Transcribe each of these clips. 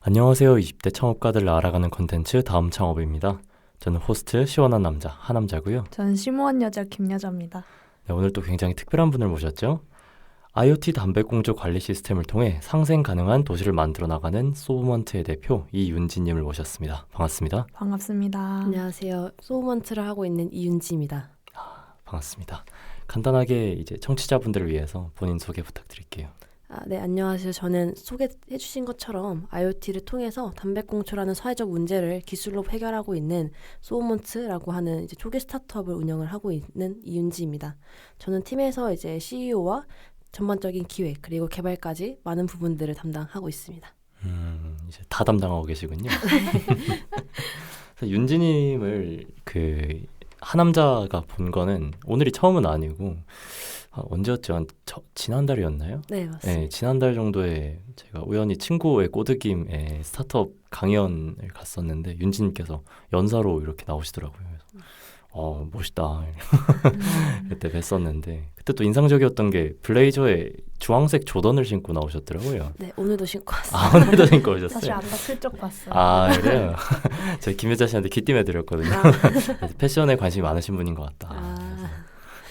안녕하세요. 20대 창업가들을 알아가는 콘텐츠 다음 창업입니다. 저는 호스트 시원한 남자 하남자고요. 저는 심오한 여자 김여자입니다. 네, 오늘 또 굉장히 특별한 분을 모셨죠. IoT 담배꽁초 관리 시스템을 통해 상생 가능한 도시를 만들어 나가는 소브먼트의 대표 이윤지님을 모셨습니다. 반갑습니다. 반갑습니다. 안녕하세요. 소우먼트를 하고 있는 이윤지입니다. 반갑습니다. 간단하게 이제 청취자분들을 위해서 본인 소개 부탁드릴게요. 네, 안녕하세요. 저는 소개해 주신 것처럼 IoT를 통해서 담배꽁초라는 사회적 문제를 기술로 해결하고 있는 소우먼트라고 하는 이제 초기 스타트업을 운영을 하고 있는 이윤지입니다. 저는 팀에서 이제 CEO와 전반적인 기획 그리고 개발까지 많은 부분들을 담당하고 있습니다. 이제 다 담당하고 계시군요. 윤지님을 하남자가 본 거는 오늘이 처음은 아니고 언제였죠? 지난달이었나요? 네, 맞습니다. 네, 지난달 정도에 제가 우연히 친구의 꼬드김에 스타트업 강연을 갔었는데 윤지님께서 연사로 이렇게 나오시더라고요. 그래서 멋있다. 그때 뵀었는데 그때 또 인상적이었던 게 블레이저에 주황색 조던을 신고 나오셨더라고요. 네, 오늘도 신고 왔어요. 오늘도 신고 오셨어요? 사실 안다 슬쩍 봤어요. 그래요? 제가 김여자 씨한테 기띠매 드렸거든요. 패션에 관심이 많으신 분인 것 같다.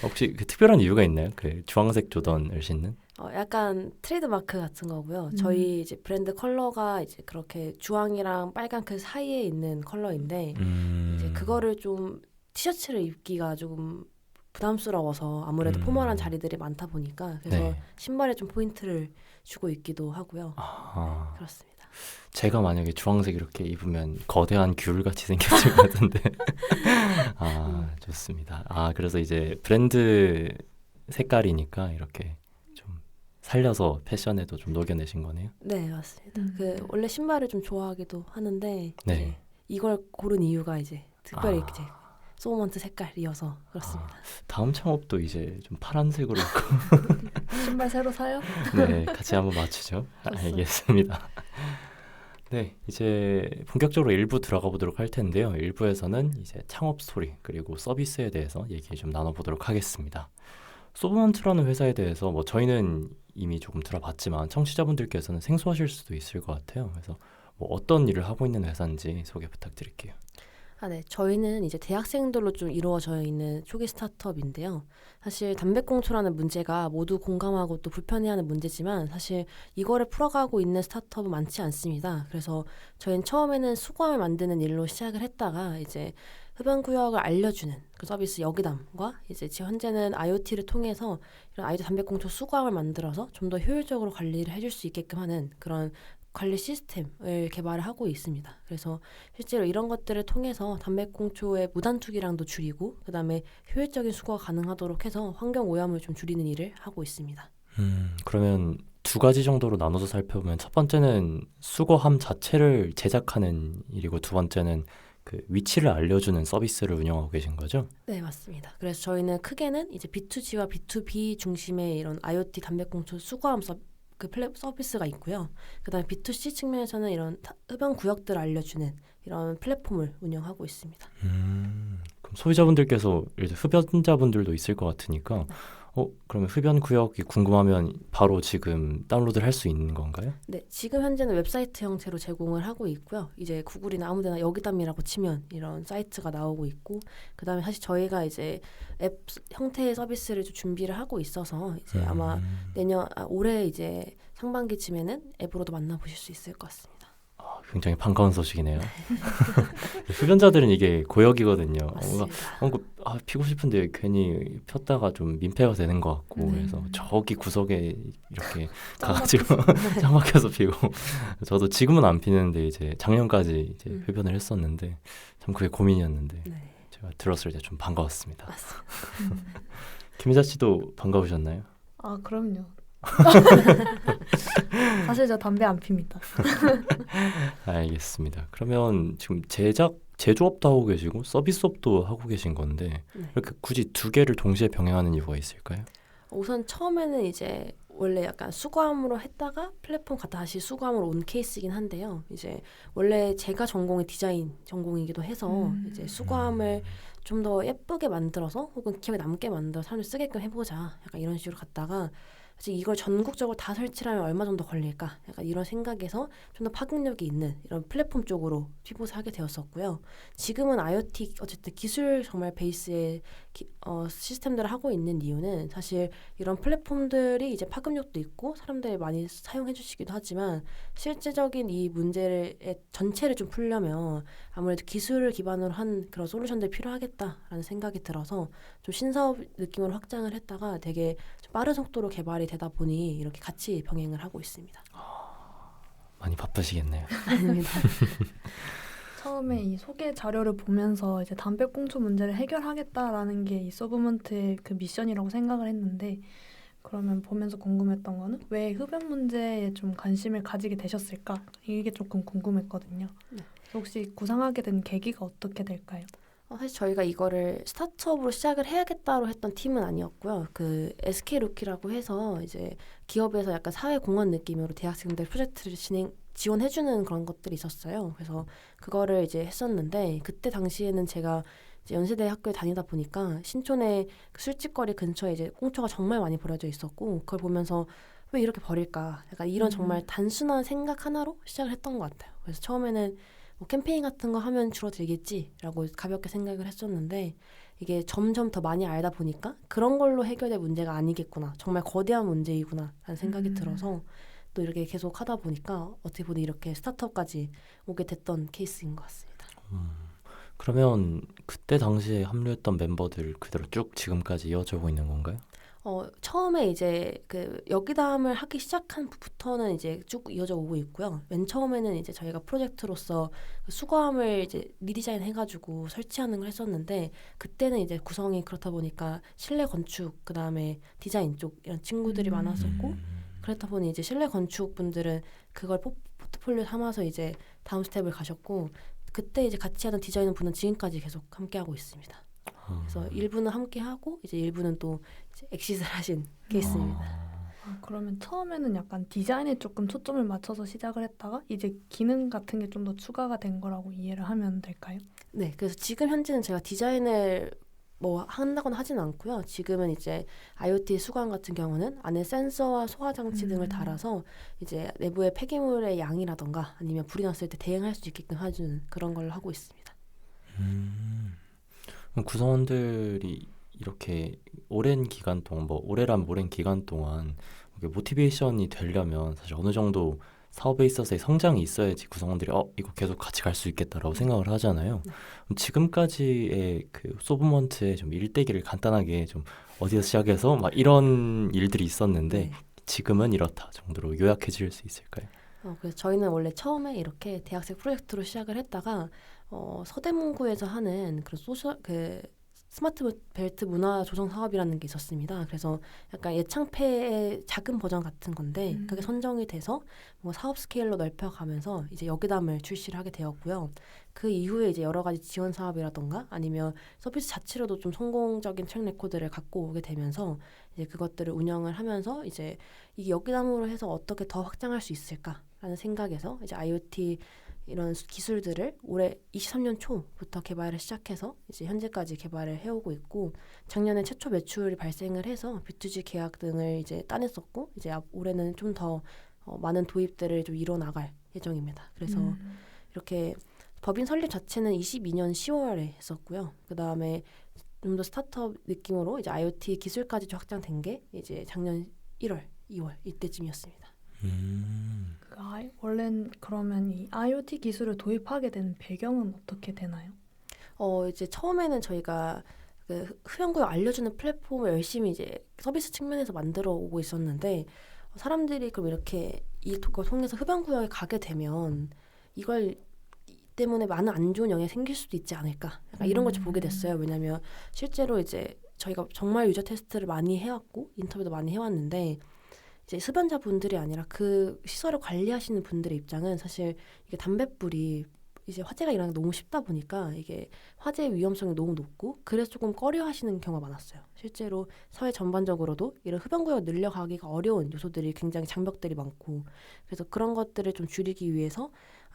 혹시 특별한 이유가 있나요? 그 주황색 조던을 신는? 약간 트레이드 마크 같은 거고요. 저희 이제 브랜드 컬러가 이제 그렇게 주황이랑 빨간 그 사이에 있는 컬러인데 이제 그거를 좀 티셔츠를 입기가 조금 부담스러워서 아무래도 포멀한 자리들이 많다 보니까 그래서 네. 신발에 좀 포인트를 주고 있기도 하고요. 그렇습니다. 제가 만약에 주황색 이렇게 입으면 거대한 귤같이 생겼을 것 같은데. 좋습니다. 그래서 이제 브랜드 색깔이니까 이렇게 좀 살려서 패션에도 좀 녹여내신 거네요. 네, 맞습니다. 원래 신발을 좀 좋아하기도 하는데 네. 이제 이걸 고른 이유가 이제 특별히 이제 소우먼트 색깔이어서 그렇습니다. 다음 창업도 이제 좀 파란색으로 입고 신발 새로 사요? 네, 같이 한번 맞추죠. 알겠습니다. 네, 이제 본격적으로 1부 들어가 보도록 할 텐데요. 1부에서는 이제 창업 스토리 그리고 서비스에 대해서 얘기 좀 나눠보도록 하겠습니다. 소브먼트라는 회사에 대해서 저희는 이미 조금 들어봤지만 청취자분들께서는 생소하실 수도 있을 것 같아요. 그래서 어떤 일을 하고 있는 회사인지 소개 부탁드릴게요. 네. 저희는 이제 대학생들로 좀 이루어져 있는 초기 스타트업인데요. 사실 담배꽁초라는 문제가 모두 공감하고 또 불편해하는 문제지만 사실 이거를 풀어가고 있는 스타트업은 많지 않습니다. 그래서 저희는 처음에는 수거함을 만드는 일로 시작을 했다가 이제 흡연구역을 알려주는 그 서비스 여기담과 이제 지금 현재는 IoT를 통해서 이런 IoT 담배꽁초 수거함을 만들어서 좀 더 효율적으로 관리를 해줄 수 있게끔 하는 그런 관리 시스템을 개발을 하고 있습니다. 그래서 실제로 이런 것들을 통해서 담배꽁초의 무단 투기량도 줄이고 그다음에 효율적인 수거가 가능하도록 해서 환경 오염을 좀 줄이는 일을 하고 있습니다. 그러면 두 가지 정도로 나눠서 살펴보면 첫 번째는 수거함 자체를 제작하는 일이고 두 번째는 그 위치를 알려주는 서비스를 운영하고 계신 거죠? 네, 맞습니다. 그래서 저희는 크게는 이제 B2G와 B2B 중심의 이런 IoT 담배꽁초 수거함 서비스가 있고요. 그다음에 B2C 측면에서는 이런 흡연 구역들을 알려주는 이런 플랫폼을 운영하고 있습니다. 그럼 소비자분들께서 이제 흡연자분들도 있을 것 같으니까 그러면 흡연 구역이 궁금하면 바로 지금 다운로드를 할 수 있는 건가요? 네, 지금 현재는 웹사이트 형태로 제공을 하고 있고요. 이제 구글이나 아무데나 여기담이라고 치면 이런 사이트가 나오고 있고 그다음에 사실 저희가 이제 앱 형태의 서비스를 좀 준비를 하고 있어서 이제 아마 올해 이제 상반기쯤에는 앱으로도 만나보실 수 있을 것 같습니다. 굉장히 반가운 소식이네요. 흡연자들은 이게 고역이거든요. 피고 싶은데 괜히 폈다가 좀 민폐가 되는 것 같고 그래서 저기 구석에 이렇게 가가지고 짱 막혀서 피고 저도 지금은 안 피는데 이제 작년까지 이제 흡연을 했었는데 참 그게 고민이었는데 제가 들었을 때 좀 반가웠습니다. 김희자 씨도 반가우셨나요? 그럼요. 사실 저 담배 안 핍니다. 알겠습니다. 그러면 지금 제조업도 하고 계시고 서비스업도 하고 계신 건데 이렇게 굳이 두 개를 동시에 병행하는 이유가 있을까요? 우선 처음에는 이제 원래 약간 수거함으로 했다가 플랫폼 갔다 다시 수거함으로 온 케이스이긴 한데요. 이제 원래 제가 전공이 디자인 전공이기도 해서 이제 수거함을 좀 더 예쁘게 만들어서 혹은 기억에 남게 만들어 사람들 쓰게끔 해보자 약간 이런 식으로 갔다가 사실 이걸 전국적으로 다 설치하면 얼마 정도 걸릴까? 약간 이런 생각에서 좀 더 파급력이 있는 이런 플랫폼 쪽으로 피봇을 하게 되었었고요. 지금은 IoT 어쨌든 기술 정말 베이스의 시스템들을 하고 있는 이유는 사실 이런 플랫폼들이 이제 파급력도 있고 사람들이 많이 사용해 주시기도 하지만 실제적인 이 문제를 전체를 좀 풀려면 아무래도 기술을 기반으로 한 그런 솔루션들이 필요하겠다라는 생각이 들어서 좀 신사업 느낌으로 확장을 했다가 되게 좀 빠른 속도로 개발이 되다 보니 이렇게 같이 병행을 하고 있습니다. 많이 바쁘시겠네요. 아닙니다. 처음에 이 소개 자료를 보면서 이제 담배꽁초 문제를 해결하겠다라는 게 이 서브먼트의 그 미션이라고 생각을 했는데 그러면 보면서 궁금했던 거는 왜 흡연 문제에 좀 관심을 가지게 되셨을까? 이게 조금 궁금했거든요. 네. 혹시 구상하게 된 계기가 어떻게 될까요? 사실 저희가 이거를 스타트업으로 시작을 해야겠다로 했던 팀은 아니었고요. 그 SK 루키라고 해서 이제 기업에서 약간 사회 공헌 느낌으로 대학생들 프로젝트를 지원해주는 그런 것들이 있었어요. 그래서 그거를 이제 했었는데 그때 당시에는 제가 이제 연세대 학교에 다니다 보니까 신촌의 그 술집거리 근처에 이제 꽁초가 정말 많이 버려져 있었고 그걸 보면서 왜 이렇게 버릴까? 약간 이런 정말 단순한 생각 하나로 시작을 했던 것 같아요. 그래서 처음에는 뭐 캠페인 같은 거 하면 줄어들겠지라고 가볍게 생각을 했었는데 이게 점점 더 많이 알다 보니까 그런 걸로 해결될 문제가 아니겠구나. 정말 거대한 문제이구나 라는 생각이 들어서 또 이렇게 계속 하다 보니까 어떻게 보면 이렇게 스타트업까지 오게 됐던 케이스인 것 같습니다. 그러면 그때 당시에 합류했던 멤버들 그대로 쭉 지금까지 이어져 오고 있는 건가요? 처음에 이제 그 여기담을 하기 시작한 부터는 이제 쭉 이어져 오고 있고요. 맨 처음에는 이제 저희가 프로젝트로서 그 수거함을 이제 리디자인 해가지고 설치하는 걸 했었는데 그때는 이제 구성이 그렇다 보니까 실내 건축 그다음에 디자인 쪽 이런 친구들이 많았었고 그렇다 보니 이제 실내 건축 분들은 그걸 포트폴리오 삼아서 이제 다음 스텝을 가셨고 그때 이제 같이 하던 디자이너 분은 지금까지 계속 함께 하고 있습니다. 그래서 일부는 함께 하고 이제 일부는 또 이제 엑시트를 하신 케이스입니다. 그러면 처음에는 약간 디자인에 조금 초점을 맞춰서 시작을 했다가 이제 기능 같은 게 좀 더 추가가 된 거라고 이해를 하면 될까요? 네, 그래서 지금 현재는 제가 디자인을 뭐 한다거나 하진 않고요. 지금은 이제 IoT 수거함 같은 경우는 안에 센서와 소화 장치 등을 달아서 이제 내부의 폐기물의 양이라던가 아니면 불이 났을 때 대응할 수 있게끔 해주는 그런 걸 하고 있습니다. 그럼 구성원들이 이렇게 오랜 기간 동안 오래란 오랜 기간 동안 이게 모티베이션이 되려면 사실 어느 정도 사업에 있어서의 성장이 있어야지 구성원들이 이거 계속 같이 갈 수 있겠다라고 생각을 하잖아요. 그럼 지금까지의 그 소브먼트의 좀 일대기를 간단하게 좀 어디서 시작해서 막 이런 일들이 있었는데 네. 지금은 이렇다 정도로 요약해 줄 수 있을까요? 그래서 저희는 원래 처음에 이렇게 대학생 프로젝트로 시작을 했다가 서대문구에서 하는 그 스마트 벨트 문화 조성 사업이라는 게 있었습니다. 그래서 약간 예창패의 작은 버전 같은 건데 그게 선정이 돼서 뭐 사업 스케일로 넓혀가면서 이제 여기담을 출시를 하게 되었고요. 그 이후에 이제 여러 가지 지원 사업이라던가 아니면 서비스 자체로도 좀 성공적인 트랙 레코드를 갖고 오게 되면서 이제 그것들을 운영을 하면서 이제 이게 여기담으로 해서 어떻게 더 확장할 수 있을까라는 생각에서 이제 IoT 이런 기술들을 올해 23년 초부터 개발을 시작해서 이제 현재까지 개발을 해오고 있고 작년에 최초 매출이 발생을 해서 B2G 계약 등을 이제 따냈었고 이제 올해는 좀 더 많은 도입들을 좀 이뤄나갈 예정입니다. 그래서 이렇게 법인 설립 자체는 22년 10월에 했었고요. 그 다음에 좀 더 스타트업 느낌으로 이제 IoT 기술까지 좀 확장된 게 이제 작년 1월, 2월 이때쯤이었습니다. 원래는 그러면 이 IoT 기술을 도입하게 된 배경은 어떻게 되나요? 이제 처음에는 저희가 그 흡연구역 알려주는 플랫폼을 열심히 이제 서비스 측면에서 만들어 오고 있었는데 사람들이 그럼 이렇게 이걸 통해서 흡연구역에 가게 되면 이걸 때문에 많은 안 좋은 영향이 생길 수도 있지 않을까 약간 이런 걸 좀 보게 됐어요. 왜냐하면 실제로 이제 저희가 정말 유저 테스트를 많이 해왔고 인터뷰도 많이 해왔는데 이제 흡연자분들이 아니라 그 시설을 관리하시는 분들의 입장은 사실 이게 담뱃불이 이제 화재가 일어나기 너무 쉽다 보니까 이게 화재 위험성이 너무 높고 그래서 조금 꺼려하시는 경우가 많았어요. 실제로 사회 전반적으로도 이런 흡연구역을 늘려가기가 어려운 요소들이 굉장히 장벽들이 많고 그래서 그런 것들을 좀 줄이기 위해서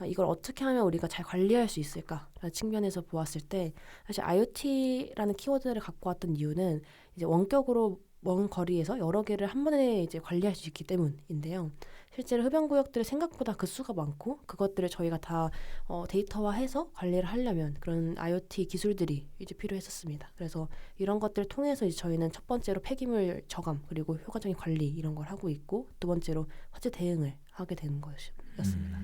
이걸 어떻게 하면 우리가 잘 관리할 수 있을까라는 측면에서 보았을 때 사실 IoT라는 키워드를 갖고 왔던 이유는 이제 원격으로 먼 거리에서 여러 개를 한 번에 이제 관리할 수 있기 때문인데요. 실제로 흡연구역들이 생각보다 그 수가 많고 그것들을 저희가 다 데이터화해서 관리를 하려면 그런 IoT 기술들이 이제 필요했었습니다. 그래서 이런 것들을 통해서 이제 저희는 첫 번째로 폐기물 저감 그리고 효과적인 관리 이런 걸 하고 있고 두 번째로 화재 대응을 하게 되는 것이었습니다.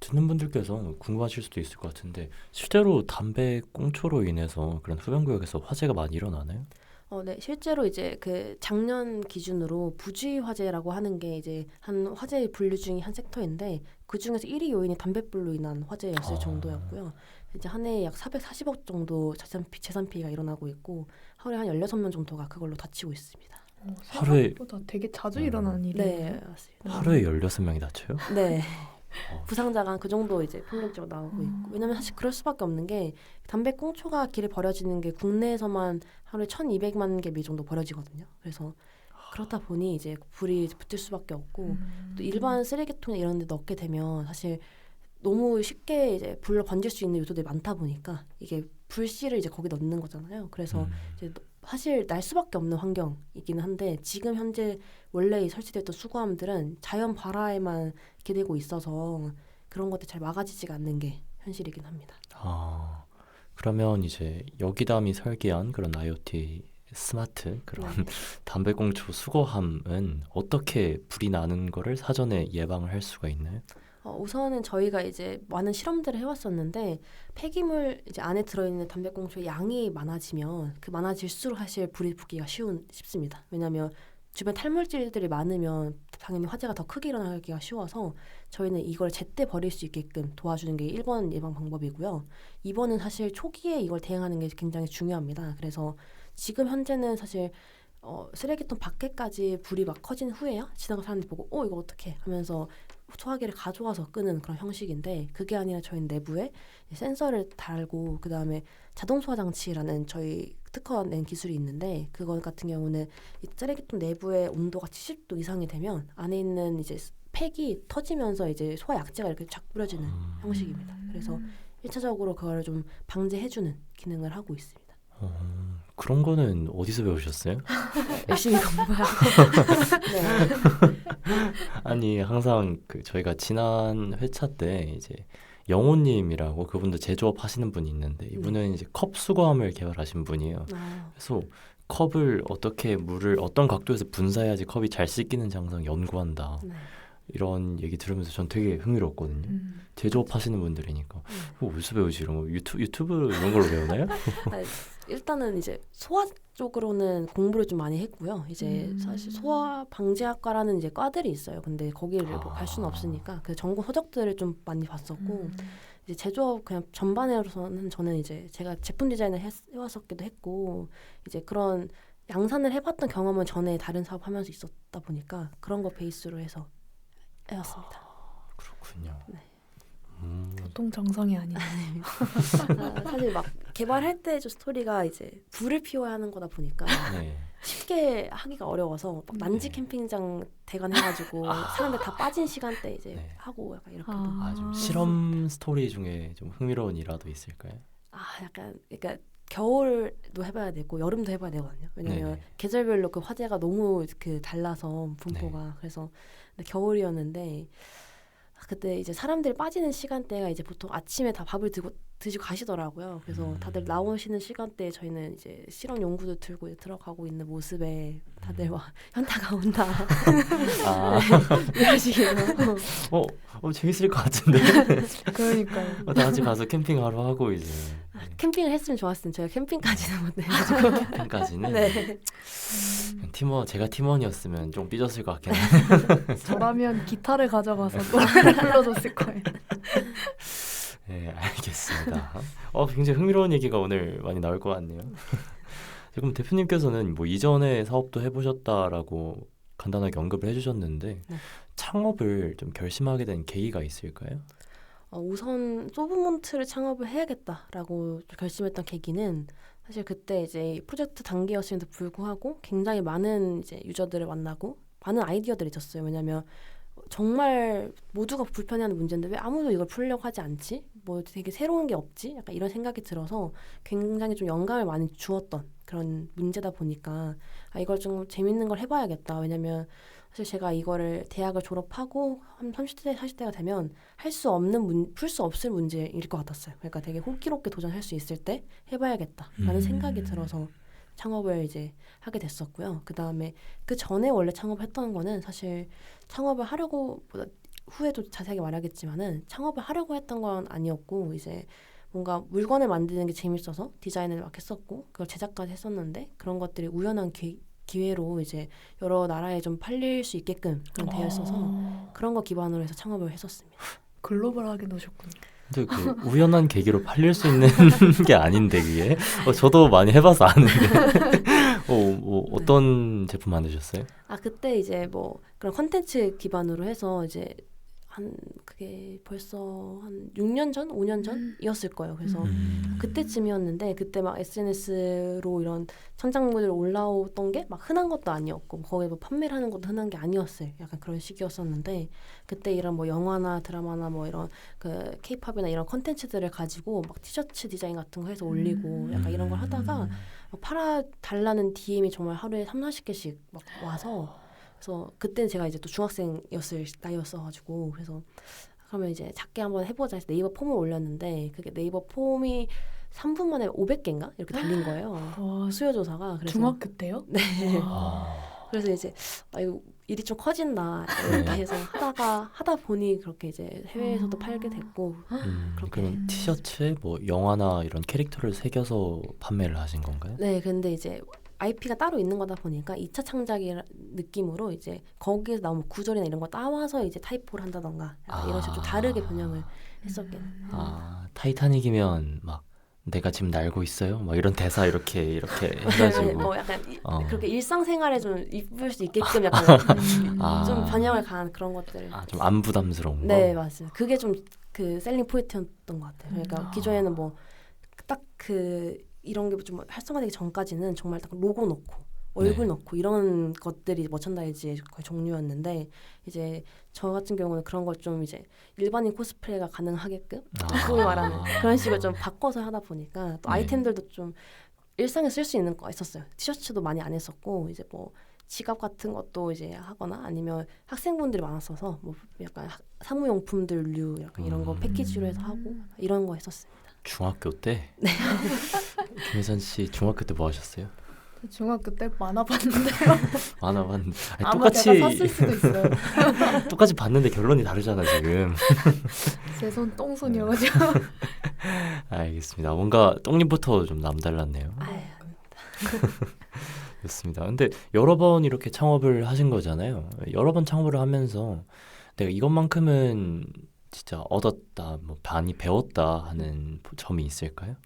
듣는 분들께서 궁금하실 수도 있을 것 같은데 실제로 담배 꽁초로 인해서 그런 흡연구역에서 화재가 많이 일어나나요? 네, 실제로 이제 그 작년 기준으로 부주의 화재라고 하는 게 이제 한 화재 분류 중에 한 섹터인데 그 중에서 1위 요인이 담뱃불로 인한 화재였을 정도였고요. 이제 한 해에 약 440억 정도 재산 피해가 일어나고 있고 하루에 한 16명 정도가 그걸로 다치고 있습니다. 하루에- 생각보다 되게 자주 일어나는 일이에요. 네, 맞습니다. 하루에 16명이 다쳐요? 네. 부상자가 그 정도 이제 평균적으로 나오고 있고 왜냐면 사실 그럴 수밖에 없는 게 담배 꽁초가 길에 버려지는 게 국내에서만 하루에 1,200만 개 미 정도 버려지거든요. 그래서 그렇다 보니 이제 불이 붙을 수밖에 없고 또 일반 쓰레기통에 이런 데 넣게 되면 사실 너무 쉽게 이제 불로 번질 수 있는 요소들이 많다 보니까 이게 불씨를 이제 거기 넣는 거잖아요. 그래서 이제 사실 날 수밖에 없는 환경이기는 한데 지금 현재 원래 설치됐던 수거함들은 자연 발화에만 기대고 있어서 그런 것들 잘 막아지지가 않는 게 현실이긴 합니다. 그러면 이제 여기담이 설계한 그런 IoT 스마트 그런 담배꽁초 수거함은 어떻게 불이 나는 거를 사전에 예방을 할 수가 있나요? 우선은 저희가 이제 많은 실험들을 해왔었는데 폐기물 이제 안에 들어있는 담배꽁초의 양이 많아지면 그 많아질수록 사실 불이 붙기가 쉽습니다. 왜냐하면 주변 탈물질들이 많으면 당연히 화재가 더 크게 일어나기가 쉬워서 저희는 이걸 제때 버릴 수 있게끔 도와주는 게 1번 예방 방법이고요. 2번은 사실 초기에 이걸 대응하는 게 굉장히 중요합니다. 그래서 지금 현재는 사실 쓰레기통 밖에까지 불이 막 커진 후에야 지나가 사람들이 보고 이거 어떡해 하면서 소화기를 가져와서 끄는 그런 형식인데 그게 아니라 저희 내부에 센서를 달고 그 다음에 자동 소화 장치라는 저희 특허 낸 기술이 있는데 그거 같은 경우는 이 쓰레기통 내부의 온도가 70도 이상이 되면 안에 있는 이제 팩이 터지면서 이제 소화 약재가 이렇게 쫙 뿌려지는 형식입니다. 그래서 1차적으로 그걸 좀 방제해주는 기능을 하고 있습니다. 그런 거는 어디서 배우셨어요? 열심히 공부하고 네. 아니 항상 저희가 지난 회차 때 이제 영호님이라고 그분도 제조업 하시는 분이 있는데 이분은 이제 컵 수거함을 개발하신 분이에요. 그래서 컵을 어떻게 물을 어떤 각도에서 분사해야지 컵이 잘 씻기는지 항상 연구한다. 이런 얘기 들으면서 전 되게 흥미로웠거든요. 제조업 하시는 분들이니까 어디서 배우지 이런 거 유튜브 이런 걸로 배우나요? 일단은 이제 소화 쪽으로는 공부를 좀 많이 했고요. 이제 사실 소화 방지학과라는 이제 과들이 있어요. 근데 거기를 뭐 갈 수는 없으니까 그 전공 서적들을 좀 많이 봤었고 이제 제조업 그냥 전반으로서는 저는 이제 제가 제품 디자인을 해왔었기도 했고 이제 그런 양산을 해봤던 경험은 전에 다른 사업 하면서 있었다 보니까 그런 거 베이스로 해서 해왔습니다. 그렇군요. 네. 보통 정성이 아니네요. 사실 막 개발할 때 스토리가 이제 불을 피워야 하는 거다 보니까 쉽게 하기가 어려워서 막 난지 캠핑장 대관해가지고 사람들 다 빠진 시간대 이제 하고 약간 이렇게 좀 실험 스토리 중에 좀 흥미로운 일화도 있을까요? 약간 그러니까 겨울도 해봐야 되고 여름도 해봐야 되거든요. 왜냐면 계절별로 그 화재가 너무 달라서 분포가 그래서 근데 겨울이었는데 그때 이제 사람들이 빠지는 시간대가 이제 보통 아침에 다 밥을 드시고 가시더라고요. 그래서 다들 나오시는 시간대에 저희는 이제 실험 용구도 들고 들어가고 있는 모습에 다들 와 현타가 온다. 이런 식으로. 재밌을 것 같은데. 그러니까요. 다 같이 가서 캠핑하러 하고 이제. 캠핑을 했으면 좋았을 텐데 제가 캠핑까지는 못 해가지고. 캠핑까지는? 네. 제가 팀원이었으면 좀 삐졌을 것 같긴 한데. 저라면 기타를 가져가서 노래를 불러줬을 거예요. 네, 알겠습니다. 굉장히 흥미로운 얘기가 오늘 많이 나올 것 같네요. 지금 대표님께서는 뭐 이전에 사업도 해보셨다라고 간단하게 언급을 해주셨는데 창업을 좀 결심하게 된 계기가 있을까요? 우선 소브몬트를 창업을 해야겠다라고 결심했던 계기는 사실 그때 이제 프로젝트 단계였음에도 불구하고 굉장히 많은 이제 유저들을 만나고 많은 아이디어들이 있었어요. 왜냐하면 정말 모두가 불편해하는 문제인데 왜 아무도 이걸 풀려고 하지 않지? 뭐 되게 새로운 게 없지? 약간 이런 생각이 들어서 굉장히 좀 영감을 많이 주었던 그런 문제다 보니까 이걸 좀 재밌는 걸 해봐야겠다. 왜냐면 사실 제가 이거를 대학을 졸업하고 한 30대, 40대가 되면 할 수 없는 풀 수 없을 문제일 것 같았어요. 그러니까 되게 호기롭게 도전할 수 있을 때 해봐야겠다라는 생각이 들어서 창업을 이제 하게 됐었고요. 그 다음에 그 전에 원래 창업을 했던 거는 사실 창업을 하려고 후에도 자세하게 말하겠지만은 창업을 하려고 했던 건 아니었고 이제 뭔가 물건을 만드는 게 재밌어서 디자인을 막 했었고 그걸 제작까지 했었는데 그런 것들이 우연한 기회로 이제 여러 나라에 좀 팔릴 수 있게끔 되어 있어서 그런 거 기반으로 해서 창업을 했었습니다. 글로벌하게 놓으셨군요. 근데 그 우연한 계기로 팔릴 수 있는 게 아닌데 그게 저도 많이 해봐서 아는데 어떤 제품 만드셨어요? 그때 이제 뭐 그런 컨텐츠 기반으로 해서 이제 그게 벌써 한 6년 전, 5년 전이었을 거예요. 그래서 그때쯤이었는데 그때 막 SNS로 이런 창작물들 올라오던 게 막 흔한 것도 아니었고 거기에 뭐 판매를 하는 것도 흔한 게 아니었어요. 약간 그런 시기였었는데 그때 이런 뭐 영화나 드라마나 뭐 이런 그 K-팝이나 이런 컨텐츠들을 가지고 막 티셔츠 디자인 같은 거 해서 올리고 약간 이런 걸 하다가 팔아달라는 DM이 정말 하루에 30-40개씩 막 와서 그래서 그때는 제가 이제 또 중학생이었을 나이였어가지고 그래서 그러면 이제 작게 한번 해보자 해서 네이버 폼을 올렸는데 그게 네이버 폼이 3분 만에 500개인가 이렇게 달린 거예요. 수요 조사가. 그래서 중학교 때요? 네. 그래서 이제 이거 일이 좀 커진다 이렇게 해서 하다 보니 그렇게 이제 해외에서도 팔게 됐고 그럼 티셔츠에 뭐 영화나 이런 캐릭터를 새겨서 판매를 하신 건가요? 네, 근데 이제 IP가 따로 있는 거다 보니까 2차 창작이 느낌으로 이제 거기에서 나오는 구절이나 이런 거 따와서 이제 타이포를 한다던가 이런 식으로 좀 다르게 변형을 했었겠네요. 타이타닉이면 막 내가 지금 날고 있어요? 막 이런 대사 이렇게 해가지고 뭐 약간 그렇게 일상생활에 좀 입을 수 있게끔 약간 좀 변형을 가한 그런 것들. 좀 안 부담스러운 거? 네, 맞아요. 그게 좀 그 셀링 포인트였던 것 같아요. 그러니까 기존에는 뭐 딱 이런 게 좀 활성화되기 전까지는 정말 딱 로고 넣고 얼굴 넣고 이런 것들이 머천다이즈의 거의 종류였는데 이제 저 같은 경우는 그런 걸 좀 이제 일반인 코스프레가 가능하게끔 소위 말하는 그런 식으로 좀 바꿔서 하다 보니까 또 아이템들도 좀 일상에 쓸 수 있는 거가 있었어요. 티셔츠도 많이 안 했었고 이제 뭐 지갑 같은 것도 이제 하거나 아니면 학생분들이 많았어서 뭐 약간 사무용품들류 약간 이런 거 패키지로 해서 하고 이런 거 했었습니다. 중학교 때? 네. 김혜선 씨 중학교 때 뭐 하셨어요? 중학교 때 만화 봤는데요. 만화 봤는데 아마 내가 샀을 수도 있어요. 똑같이 봤는데 결론이 다르잖아 지금. 제 손 똥손이어가지고. 알겠습니다. 뭔가 떡잎부터 좀 남달랐네요. 좋습니다. 근데 여러 번 이렇게 창업을 하신 거잖아요. 여러 번 창업을 하면서 내가 이것만큼은 진짜 얻었다, 뭐 많이 배웠다 하는 점이 있을까요?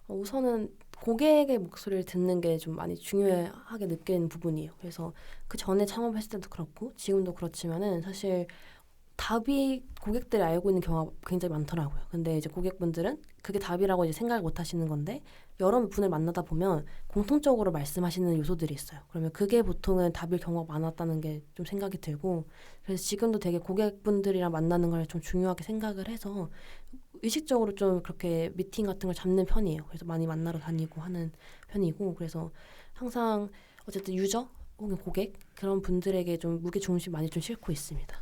우선은 고객의 목소리를 듣는 게 좀 많이 중요하게 느끼는 부분이에요. 그래서 그 전에 창업했을 때도 그렇고 지금도 그렇지만은 사실 답이 고객들이 알고 있는 경우가 굉장히 많더라고요. 근데 이제 고객분들은 그게 답이라고 이제 생각을 못 하시는 건데 여러 분을 만나다 보면 공통적으로 말씀하시는 요소들이 있어요. 그러면 그게 보통은 답일 경우가 많았다는 게 좀 생각이 들고 그래서 지금도 되게 고객분들이랑 만나는 걸 좀 중요하게 생각을 해서 의식적으로 좀 그렇게 미팅 같은 걸 잡는 편이에요. 그래서 많이 만나러 다니고 하는 편이고 그래서 항상 어쨌든 유저 혹은 고객 그런 분들에게 좀 무게 중심 많이 좀 싣고 있습니다.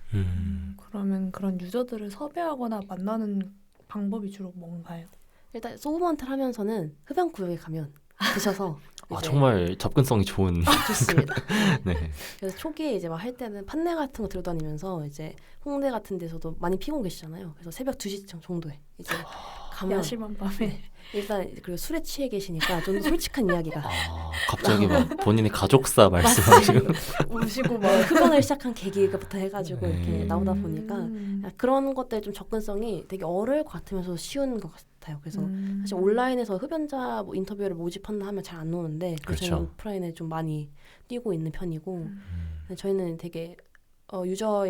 그러면 그런 유저들을 섭외하거나 만나는 방법이 주로 뭔가요? 일단 소브먼트를 하면서는 흡연구역에 가면 드셔서 정말 접근성이 좋은. 좋습니다. 네. 그래서 초기에 이제 막 할 때는 판넬 같은 거 들고 다니면서 이제 홍대 같은 데서도 많이 피고 계시잖아요. 그래서 새벽 2시 정도에 이제 가면 야심한 밤에 일단 그리고 술에 취해 계시니까 좀 솔직한 이야기가 갑자기 막 본인의 가족사 말씀하시고 우시고 막 흡연을 시작한 계기부터 해가지고 네. 이렇게 나오다 보니까 그런 것들 좀 접근성이 되게 어려울 것 같으면서 쉬운 것 같아요. 그래서 사실 온라인에서 흡연자 뭐 인터뷰를 모집한다 하면 잘 안 오는데 그렇죠. 저는 오프라인에 좀 많이 뛰고 있는 편이고 저희는 되게 유저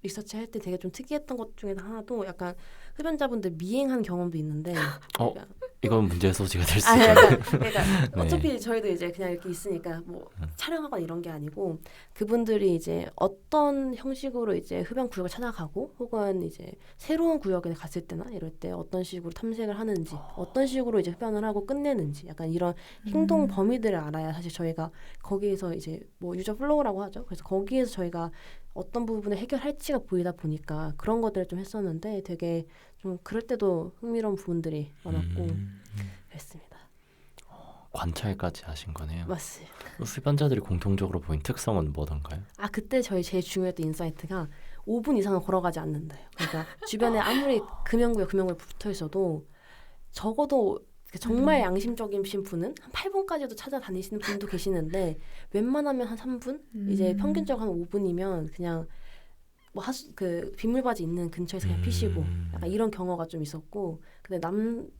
리서치 할 때 되게 좀 특이했던 것 중에 하나도 약간 흡연자분들 미행한 경험도 있는데 그러니까 이건 문제의 소지가 될 수 아, 있어요. 그러니까 네. 어차피 저희도 이제 그냥 이렇게 있으니까 뭐 촬영하거나 이런 게 아니고 그분들이 이제 어떤 형식으로 이제 흡연 구역을 찾아가고 혹은 이제 새로운 구역에 갔을 때나 이럴 때 어떤 식으로 탐색을 하는지 어떤 식으로 이제 흡연을 하고 끝내는지 약간 이런 행동 범위들을 알아야 사실 저희가 거기에서 이제 뭐 유저 플로우라고 하죠. 그래서 거기에서 저희가 어떤 부분을 해결할지가 보이다 보니까 그런 것들을 좀 했었는데 되게 좀 그럴 때도 흥미로운 부분들이 많았고 그랬습니다. 관찰까지 하신 거네요. 맞습니다. 흡연자들이 공통적으로 보인 특성은 뭐던가요? 아 그때 저희 제일 중요했던 인사이트가 5분 이상은 걸어가지 않는다요. 그러니까 주변에 아무리 금연구역 붙어 있어도 적어도 정말 양심적이신 분은 한 8분까지도 찾아다니시는 분도 계시는데 웬만하면 한 3분? 이제 평균적으로 한 5분이면 그냥 뭐 그 빗물바지 있는 근처에서 그냥 피시고 약간 이런 경우가 좀 있었고 근데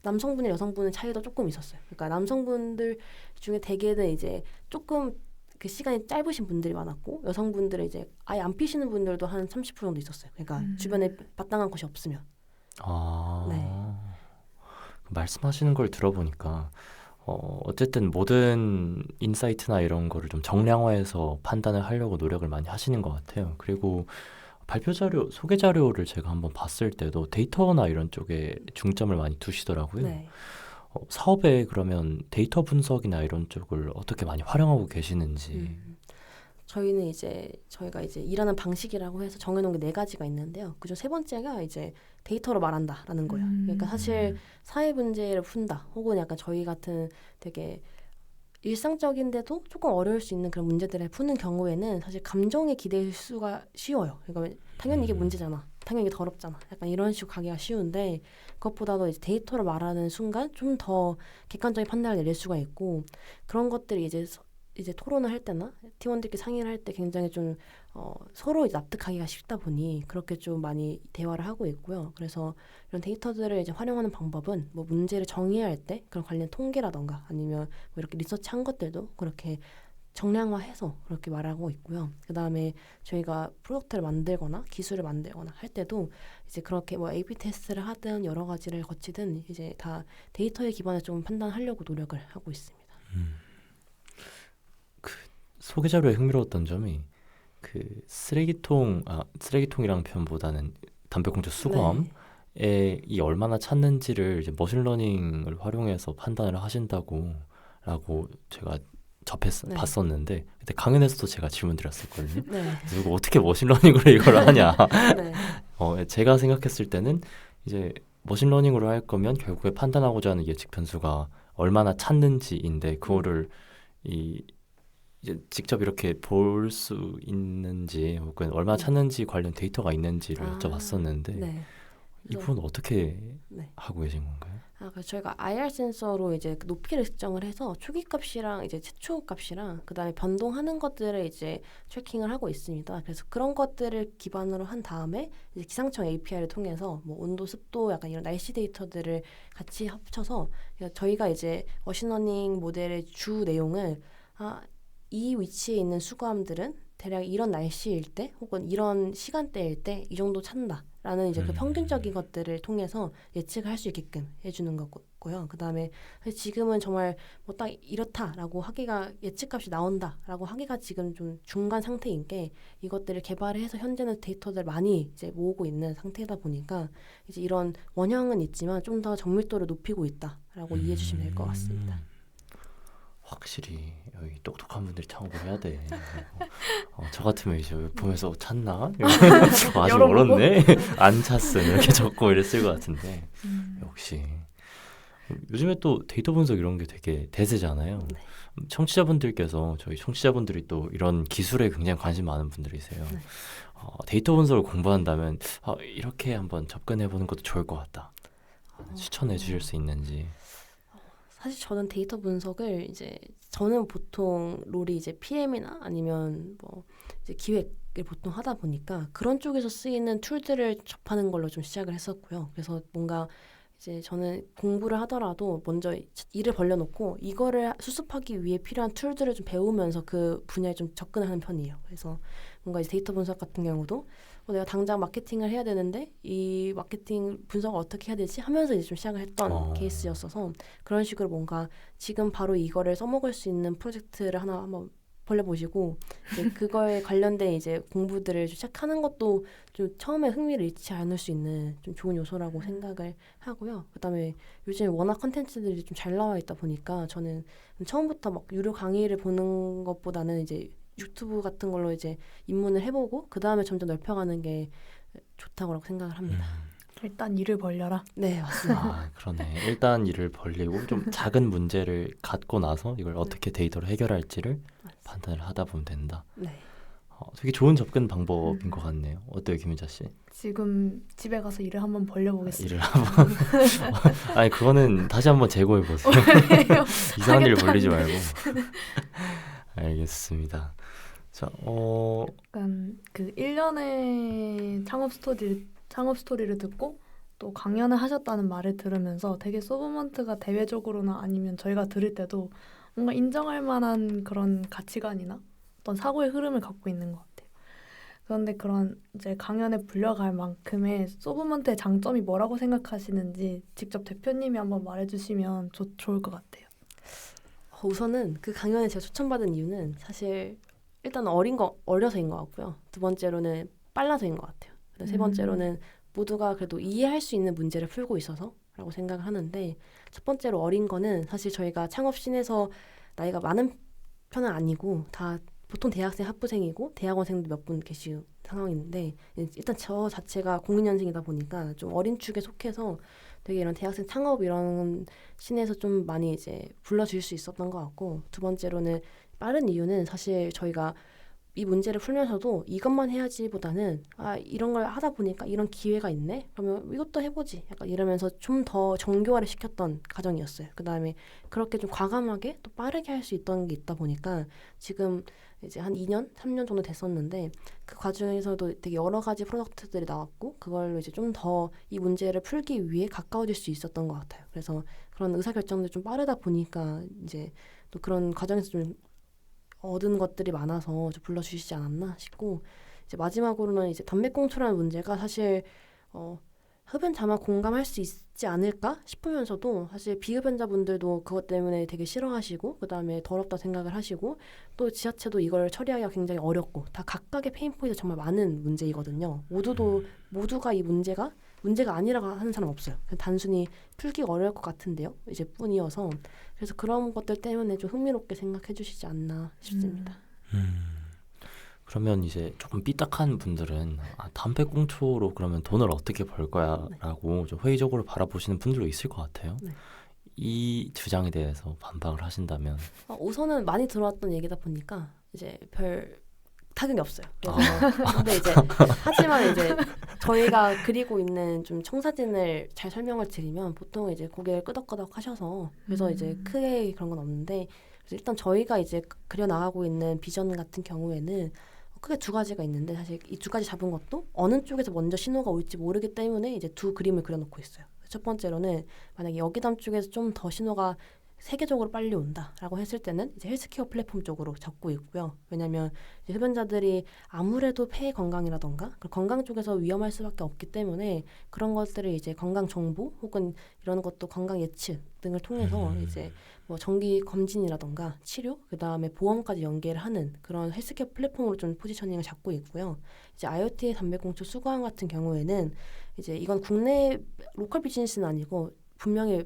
남성분이랑 여성분의 차이도 조금 있었어요. 그러니까 남성분들 중에 대개는 이제 조금 그 시간이 짧으신 분들이 많았고 여성분들은 이제 아예 안 피시는 분들도 한 30% 정도 있었어요. 그러니까 주변에 마땅한 곳이 없으면. 아, 네. 말씀하시는 걸 들어보니까 어쨌든 모든 인사이트나 이런 거를 좀 정량화해서 판단을 하려고 노력을 많이 하시는 것 같아요. 그리고 발표 자료, 소개 자료를 제가 한번 봤을 때도 데이터나 이런 쪽에 중점을 많이 두시더라고요. 네. 사업에 그러면 데이터 분석이나 이런 쪽을 어떻게 많이 활용하고 계시는지. 저희는 이제 저희가 이제 일하는 방식이라고 해서 정해놓은 게 4가지가 있는데요. 그중 3번째가 이제 데이터로 말한다라는 거예요. 그러니까 사실 사회 문제를 푼다, 혹은 약간 저희 같은 되게 일상적인데도 조금 어려울 수 있는 그런 문제들을 푸는 경우에는 사실 감정에 기댈 수가 쉬워요. 그러니까 당연히 이게 문제잖아, 당연히 이게 더럽잖아, 약간 이런 식으로 가기가 쉬운데 그것보다도 이제 데이터로 말하는 순간 좀 더 객관적인 판단을 내릴 수가 있고 그런 것들이 이제 토론을 할 때나 팀원들끼리 상의를 할 때 굉장히 좀 서로 납득하기가 쉽다 보니 그렇게 좀 많이 대화를 하고 있고요. 그래서 이런 데이터들을 이제 활용하는 방법은 뭐 문제를 정의할 때 그런 관련 통계라던가 아니면 뭐 이렇게 리서치한 것들도 그렇게 정량화해서 그렇게 말하고 있고요. 그 다음에 저희가 프로덕트를 만들거나 기술을 만들거나 할 때도 이제 그렇게 뭐 A/B 테스트를 하든 여러 가지를 거치든 이제 다 데이터에 기반해서 좀 판단하려고 노력을 하고 있습니다. 소개 자료에 흥미로웠던 점이 그 쓰레기통이랑 표현보다는 담배꽁초 수거함에 이 얼마나 찼는지를 이제 머신러닝을 활용해서 판단을 하신다고라고 제가 네. 봤었는데 그때 강연에서도 제가 질문 드렸었거든요. 네. 그래서 이거 어떻게 머신러닝으로 이걸 하냐? 네. 제가 생각했을 때는 이제 머신러닝으로 할 거면 결국에 판단하고자 하는 예측 변수가 얼마나 찼는지인데 그거를 이제 직접 이렇게 볼 수 있는지 혹은 얼마나 찼는지 관련 데이터가 있는지를 여쭤봤었는데 네. 이 부분은 어떻게 네. 하고 계신 건가요? 그래서 저희가 IR 센서로 이제 그 높이를 측정을 해서 초기 값이랑 이제 최초 값이랑 그다음에 변동하는 것들을 이제 트래킹을 하고 있습니다. 그래서 그런 것들을 기반으로 한 다음에 이제 기상청 API를 통해서 뭐 온도, 습도, 약간 이런 날씨 데이터들을 같이 합쳐서 저희가 이제 머신러닝 모델의 주 내용을 이 위치에 있는 수거함들은 대략 이런 날씨일 때 혹은 이런 시간대일 때 이 정도 찬다라는 이제 그 평균적인 것들을 통해서 예측을 할 수 있게끔 해주는 거고요. 그 다음에 지금은 정말 뭐 딱 이렇다라고 하기가 예측값이 나온다라고 하기가 지금 좀 중간 상태인 게 이것들을 개발해서 현재는 데이터들 많이 이제 모으고 있는 상태다 보니까 이제 이런 원형은 있지만 좀 더 정밀도를 높이고 있다라고 이해해 주시면 될 것 같습니다. 확실히 여기 똑똑한 분들이 창업을 해야 돼. 저 같으면 이제 보면서 찼나? 아직 멀었네. 안 찼음 이렇게 적고 이랬을 것 같은데 역시 요즘에 또 데이터 분석 이런 게 되게 대세잖아요. 네. 저희 청취자분들이 또 이런 기술에 굉장히 관심 많은 분들이세요. 네. 데이터 분석을 공부한다면 이렇게 한번 접근해 보는 것도 좋을 것 같다. 추천해 주실 수 있는지. 사실 저는 데이터 분석을 저는 보통 롤이 이제 PM이나 아니면 뭐 이제 기획을 보통 하다 보니까 그런 쪽에서 쓰이는 툴들을 접하는 걸로 좀 시작을 했었고요. 그래서 뭔가 이제 저는 공부를 하더라도 먼저 일을 벌려놓고 이거를 수습하기 위해 필요한 툴들을 좀 배우면서 그 분야에 좀 접근하는 편이에요. 그래서 뭔가 이제 데이터 분석 같은 경우도 내가 당장 마케팅을 해야 되는데 이 마케팅 분석을 어떻게 해야 되지 하면서 이제 좀 시작을 했던 케이스였어서 그런 식으로 뭔가 지금 바로 이거를 써먹을 수 있는 프로젝트를 하나 한번 벌려보시고 이제 그거에 관련된 이제 공부들을 시작하는 것도 좀 처음에 흥미를 잃지 않을 수 있는 좀 좋은 요소라고 생각을 하고요. 그다음에 요즘 워낙 컨텐츠들이 좀 잘 나와 있다 보니까 저는 처음부터 막 유료 강의를 보는 것보다는 이제 유튜브 같은 걸로 이제 입문을 해보고 그 다음에 점점 넓혀가는 게 좋다고 생각을 합니다. 일단 일을 벌려라. 네, 맞습니다. 아, 그러네. 일단 일을 벌리고 좀 작은 문제를 갖고 나서 이걸 어떻게 데이터로 해결할지를 판단을 하다 보면 된다. 네. 되게 좋은 접근 방법인 것 같네요. 어때요, 김윤자 씨? 지금 집에 가서 일을 한번 벌려보겠습니다. 일을 한번 아니 그거는 다시 한번 재고해 보세요. 이상한 일을 벌리지 말고. 알겠습니다. 자, 약간 그 1년의 창업 스토리를 듣고 또 강연을 하셨다는 말을 들으면서 되게 소브먼트가 대외적으로나 아니면 저희가 들을 때도 뭔가 인정할 만한 그런 가치관이나 어떤 사고의 흐름을 갖고 있는 것 같아요. 그런데 그런 이제 강연에 불려갈 만큼의 소브먼트의 장점이 뭐라고 생각하시는지 직접 대표님이 한번 말해주시면 좋을 것 같아요. 우선은 그 강연에 제가 추천받은 이유는 사실 일단 어려서인 것 같고요. 두 번째로는 빨라서인 것 같아요. 세 번째로는 모두가 그래도 이해할 수 있는 문제를 풀고 있어서라고 생각을 하는데 첫 번째로 어린 거는 사실 저희가 창업씬에서 나이가 많은 편은 아니고 다 보통 대학생 학부생이고 대학원생도 몇 분 계시는 상황인데 일단 저 자체가 02년생이다 보니까 좀 어린 축에 속해서 되게 이런 대학생 창업 이런 씬에서 좀 많이 이제 불러줄 수 있었던 것 같고 두 번째로는 빠른 이유는 사실 저희가 이 문제를 풀면서도 이것만 해야지보다는 이런 걸 하다 보니까 이런 기회가 있네? 그러면 이것도 해보지. 약간 이러면서 좀 더 정교화를 시켰던 과정이었어요. 그 다음에 그렇게 좀 과감하게 또 빠르게 할 수 있던 게 있다 보니까 지금 이제 한 2년, 3년 정도 됐었는데 그 과정에서도 되게 여러 가지 프로덕트들이 나왔고 그걸로 이제 좀 더 이 문제를 풀기 위해 가까워질 수 있었던 것 같아요. 그래서 그런 의사결정도 좀 빠르다 보니까 이제 또 그런 과정에서 좀 얻은 것들이 많아서 좀 불러주시지 않았나 싶고 이제 마지막으로는 이제 담배꽁초라는 문제가 사실 흡연자만 공감할 수 있지 않을까 싶으면서도 사실 비흡연자분들도 그것 때문에 되게 싫어하시고 그 다음에 더럽다 생각을 하시고 또 지자체도 이걸 처리하기가 굉장히 어렵고 다 각각의 페인포인트 정말 많은 문제이거든요. 모두가 이 문제가 아니라고 하는 사람 없어요. 그냥 단순히 풀기가 어려울 것 같은데요. 이제 뿐이어서 그래서 그런 것들 때문에 좀 흥미롭게 생각해 주시지 않나 싶습니다. 그러면 이제 조금 삐딱한 분들은 담배꽁초로 그러면 돈을 어떻게 벌 거야라고 좀 회의적으로 바라보시는 분들도 있을 것 같아요. 네. 이 주장에 대해서 반박을 하신다면 우선은 많이 들어왔던 얘기다 보니까 이제 별 타격이 없어요. 그래서 근데 이제 하지만 이제 저희가 그리고 있는 좀 청사진을 잘 설명을 드리면 보통 이제 고개를 끄덕끄덕 하셔서 그래서 이제 크게 그런 건 없는데 그래서 일단 저희가 이제 그려 나가고 있는 비전 같은 경우에는 크게 두 가지가 있는데 사실 이 두 가지 잡은 것도 어느 쪽에서 먼저 신호가 올지 모르기 때문에 이제 두 그림을 그려놓고 있어요. 첫 번째로는 만약에 여기담 쪽에서 좀 더 신호가 세계적으로 빨리 온다라고 했을 때는 이제 헬스케어 플랫폼 쪽으로 잡고 있고요. 왜냐하면 이제 흡연자들이 아무래도 폐 건강이라던가 건강 쪽에서 위험할 수밖에 없기 때문에 그런 것들을 이제 건강 정보 혹은 이런 것도 건강 예측 등을 통해서 이제 뭐 정기 검진이라던가 치료 그 다음에 보험까지 연계를 하는 그런 헬스케어 플랫폼으로 좀 포지셔닝을 잡고 있고요. 이제 IoT의 담배꽁초 수거함 같은 경우에는 이제 이건 국내 로컬 비즈니스는 아니고 분명히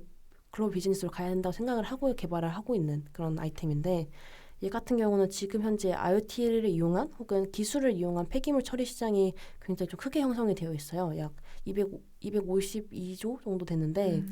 글로벌 비즈니스로 가야 된다고 생각을 하고 개발을 하고 있는 그런 아이템인데 얘 같은 경우는 지금 현재 IoT를 이용한 혹은 기술을 이용한 폐기물 처리 시장이 굉장히 좀 크게 형성이 되어 있어요. 약 252조 정도 되는데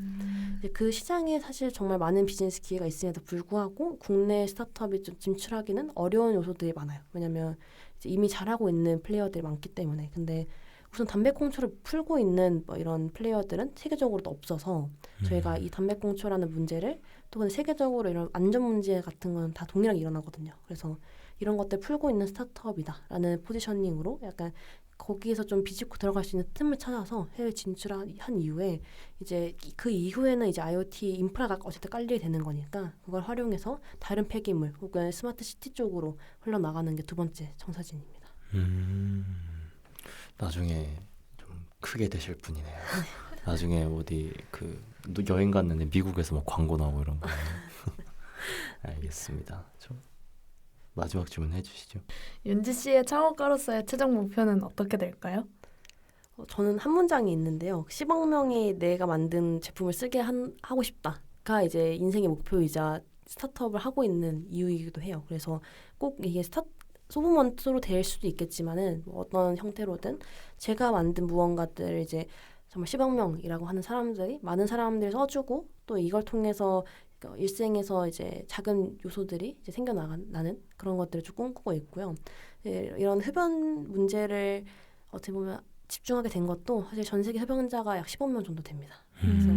이제 그 시장에 사실 정말 많은 비즈니스 기회가 있음에도 불구하고 국내 스타트업이 좀 진출하기는 어려운 요소들이 많아요. 왜냐하면 이제 이미 잘하고 있는 플레이어들이 많기 때문에. 근데 우선 담배꽁초를 풀고 있는 뭐 이런 플레이어들은 세계적으로도 없어서 저희가 이 담배꽁초라는 문제를 또 근데 세계적으로 이런 안전 문제 같은 건 다 동일하게 일어나거든요. 그래서 이런 것들 풀고 있는 스타트업이다라는 포지셔닝으로 약간 거기에서 좀 비집고 들어갈 수 있는 틈을 찾아서 해외 진출한 이후에 이제 그 이후에는 이제 IoT 인프라가 어쨌든 깔리게 되는 거니까 그걸 활용해서 다른 폐기물 혹은 스마트 시티 쪽으로 흘러나가는 게 두 번째 청사진입니다. 나중에 좀 크게 되실 분이네요. 나중에 어디 그 여행 갔는데 미국에서 막 광고 나오고 이런 거. 알겠습니다. 좀 마지막 질문 해주시죠. 윤지 씨의 창업가로서의 최종 목표는 어떻게 될까요? 저는 한 문장이 있는데요. 10억 명이 내가 만든 제품을 쓰게 하고 싶다가 이제 인생의 목표이자 스타트업을 하고 있는 이유이기도 해요. 그래서 꼭 이게 소브먼트로 될 수도 있겠지만은 뭐 어떤 형태로든 제가 만든 무언가들을 이제 정말 10억 명이라고 하는 사람들이 많은 사람들이 써주고 또 이걸 통해서 일생에서 이제 작은 요소들이 이제 생겨나는 그런 것들을 좀 꿈꾸고 있고요. 이런 흡연 문제를 어떻게 보면 집중하게 된 것도 사실 전 세계 흡연자가 약 15명 정도 됩니다. 그래서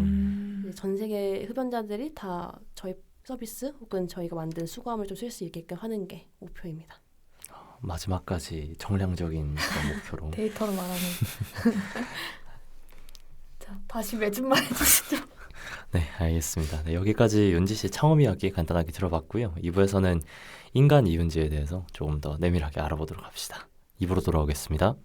이제 전 세계 흡연자들이 다 저희 서비스 혹은 저희가 만든 수거함을 좀 쓸 수 있게끔 하는 게 목표입니다. 마지막까지 정량적인 그런 목표로. 데이터로 말하는. 자, 다시 매진 말해주시죠. 네, 알겠습니다. 네, 여기까지 윤지 씨 창업 이야기 간단하게 들어봤고요. 2부에서는 인간 이윤지에 대해서 조금 더 내밀하게 알아보도록 합시다. 2부로 돌아오겠습니다.